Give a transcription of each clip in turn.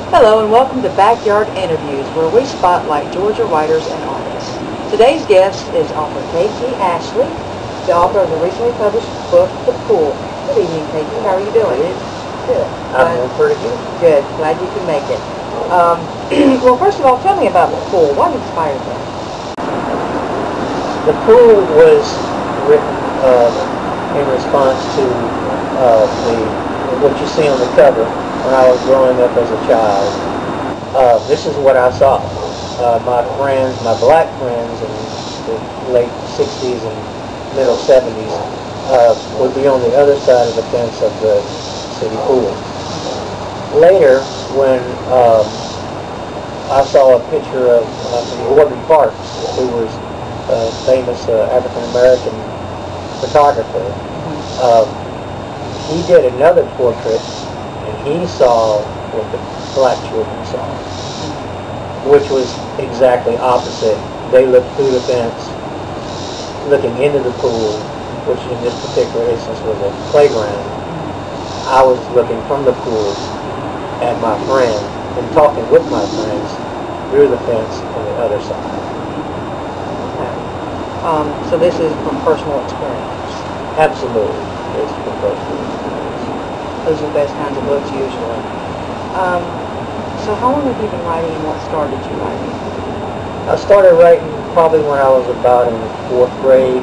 Hello and welcome to Backyard Interviews, where we spotlight Georgia writers and artists. Today's guest is author Katie Ashely, the author of the recently published book, The Pool. Good evening, Katie. How are you doing? Good. I'm doing pretty good. Good. Glad you can make it. Well, first of all, tell me about The Pool. What inspired that? The Pool was written in response to what you see on the cover when I was growing up as a child. This is what I saw. My friends, my black friends in the late 60s and middle 70s would be on the other side of the fence of the city pool. Later, when I saw a picture of Gordon Parks, who was a famous African-American photographer, he did another portrait, and he saw what the black children saw, which was exactly opposite. They looked through the fence, looking into the pool, which in this particular instance was a playground. I was looking from the pool at my friend and talking with my friends through the fence on the other side. Okay. So this is from personal experience? Absolutely. It's from personal experience. Those are the best kinds of books usually. So how long have you been writing and what started you writing? I started writing probably when I was about in the 4th grade.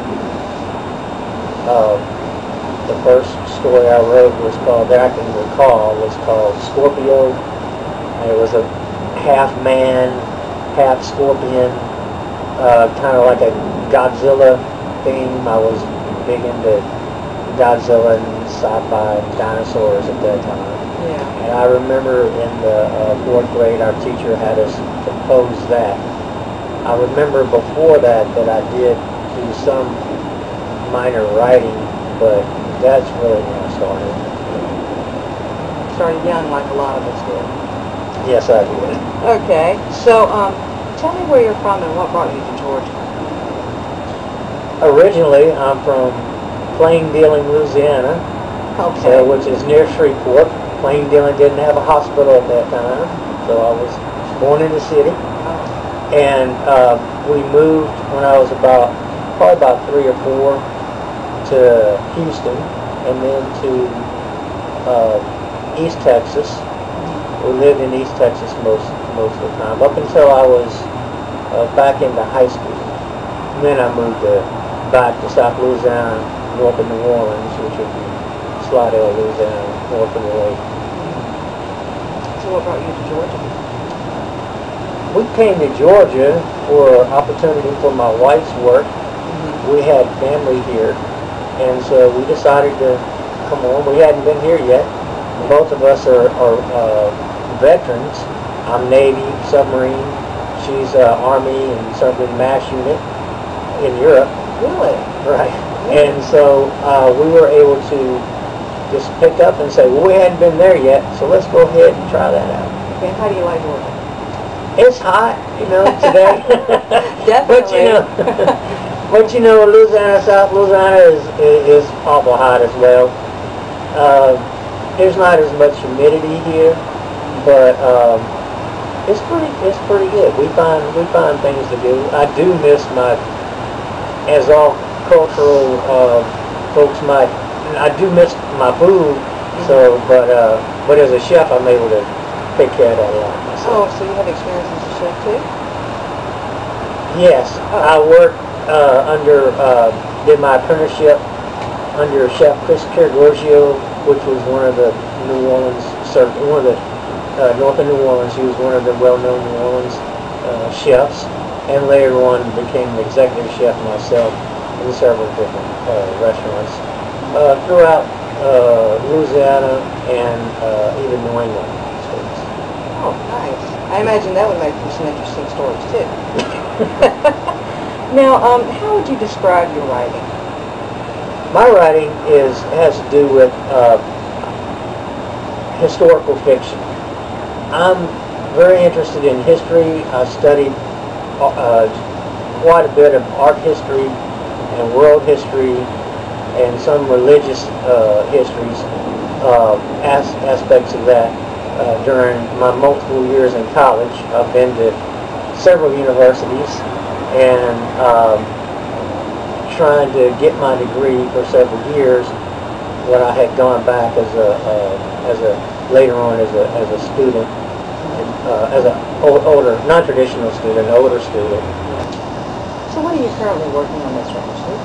The first story I wrote was called, that I can recall, was called Scorpio. And it was a half man, half scorpion, kind of like a Godzilla theme. I was big into Godzilla and sci-fi and dinosaurs at that time. Yeah. And I remember in the 4th grade our teacher had us compose that. I remember before that I did do some minor writing, but that's really when I started. Started young like a lot of us did. Yes, I did. Okay. So tell me where you're from and what brought you to Georgia. Originally, I'm from Plain Dealing, Louisiana, Okay. which is near Shreveport. Plain Dealing didn't have a hospital at that time, so I was born in the city. And we moved when I was probably about 3 or 4 to Houston, and then to East Texas. We lived in East Texas most of the time, up until I was back into high school. And then I moved back to South Louisiana, north of New Orleans, which would be Slidell, Louisiana, north of the lake. So what brought you to Georgia? We came to Georgia for an opportunity for my wife's work. We had family here, and so we decided to come on. We hadn't been here yet. Both of us are veterans. I'm Navy, submarine. She's Army and served in MASH unit in Europe. Really? Right. And so we were able to just pick up and say, well, we hadn't been there yet, so let's go ahead and try that out. Okay, how do you like Georgia? It's hot, today. Definitely. But Louisiana, South Louisiana is awful hot as well. There's not as much humidity here, but it's pretty good. We find things to do. I do miss as all cultural folks might, I do miss my food. So, but as a chef, I'm able to take care of that a lot myself. Oh, so you have experience as a chef too? Yes, I worked did my apprenticeship under Chef Chris Caragorgio, which was one of the north of New Orleans. He was one of the well-known New Orleans chefs, and later on became the executive chef myself in several different restaurants throughout Louisiana and even New England states. Oh, nice. I imagine that would make for some interesting stories too. Now, how would you describe your writing? My writing has to do with historical fiction. I'm very interested in history. I studied quite a bit of art history and world history and some religious histories, aspects of that. during my multiple years in college. I've been to several universities and trying to get my degree for several years when I had gone back later on as a student, as an older, non-traditional student, older student. So what are you currently working on, Mr. Ashely?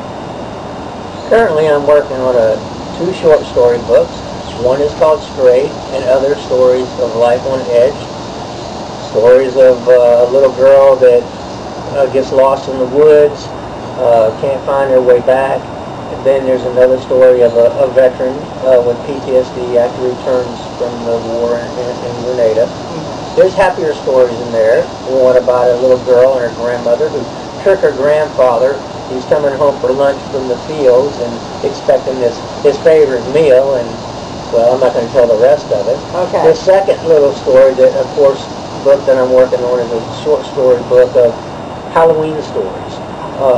Currently I'm working on two short story books. One is called Stray, and other stories of life on edge. Stories of a little girl that gets lost in the woods, can't find her way back. And then there's another story of a veteran with PTSD after he returns from the war in Grenada. There's happier stories in there. One about a little girl and her grandmother who took her grandfather. He's coming home for lunch from the fields and expecting his favorite meal, and well, I'm not going to tell the rest of it. Okay. The second little story, that of course, book that I'm working on is a short story book of Halloween stories,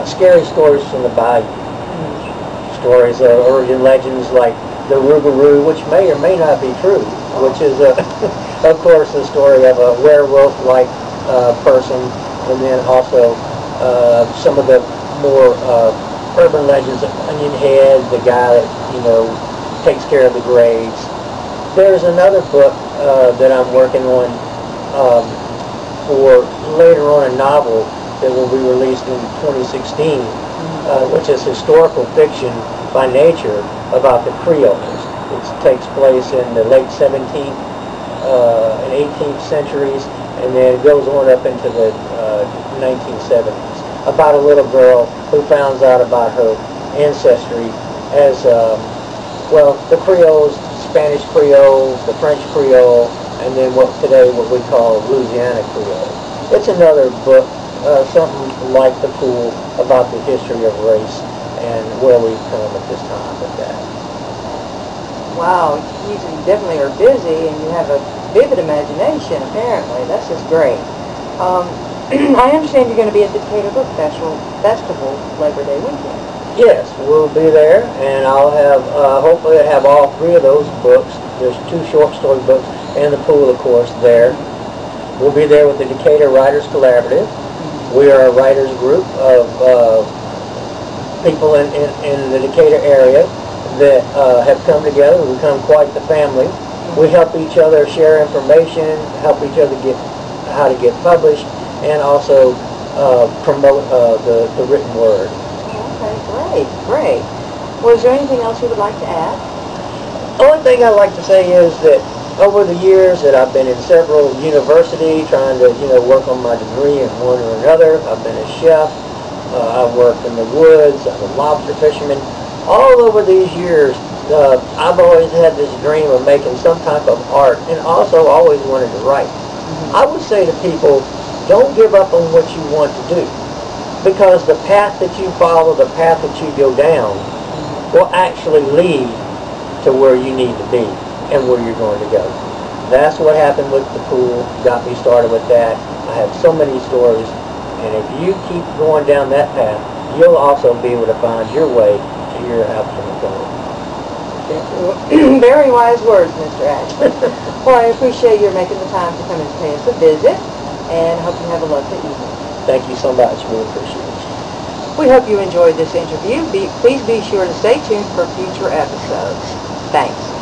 scary stories from the bayou. Stories of urban legends like the Rougarou, which may or may not be true, which is, of course, the story of a werewolf-like person, and then also some of the more urban legends of Onion Head, the guy that, takes care of the graves. There's another book that I'm working on for later on, a novel that will be released in 2016, which is historical fiction by nature about the Creoles. It takes place in the late 17th and 18th centuries, and then it goes on up into the 1970s, about a little girl who finds out about her ancestry as, the Creoles, Spanish Creole, the French Creole, and then what we call Louisiana Creole. It's another book, something like the Pool, about the history of race and where we've come at this time with that. Wow, you definitely are busy, and you have a vivid imagination, apparently. That's just great. I understand you're going to be at the Decatur Book Festival Labor Day weekend. Yes, we'll be there, and I'll have, hopefully I have all three of those books. There's two short story books and the Pool, of course, there. We'll be there with the Decatur Writers Collaborative. We are a writers group of people in the Decatur area that have come together. We become quite the family. We help each other share information, help each other get how to get published, and also promote the written word. Okay, great. Well, is there anything else you would like to add? The only thing I'd like to say is that over the years that I've been in several universities trying to, work on my degree in one or another. I've been a chef. I've worked in the woods. I'm a lobster fisherman. All over these years, I've always had this dream of making some type of art, and also always wanted to write. I would say to people, don't give up on what you want to do, because the path that you follow, the path that you go down, will actually lead to where you need to be and where you're going to go. That's what happened with the Pool, got me started with that. I have so many stories, and if you keep going down that path, you'll also be able to find your way to your absolute goal. Very wise words, Mr. Ashely. Well, I appreciate your making the time to come and pay us a visit, and hope you have a lovely evening. Thank you so much. We appreciate it. We hope you enjoyed this interview. Please be sure to stay tuned for future episodes. Thanks.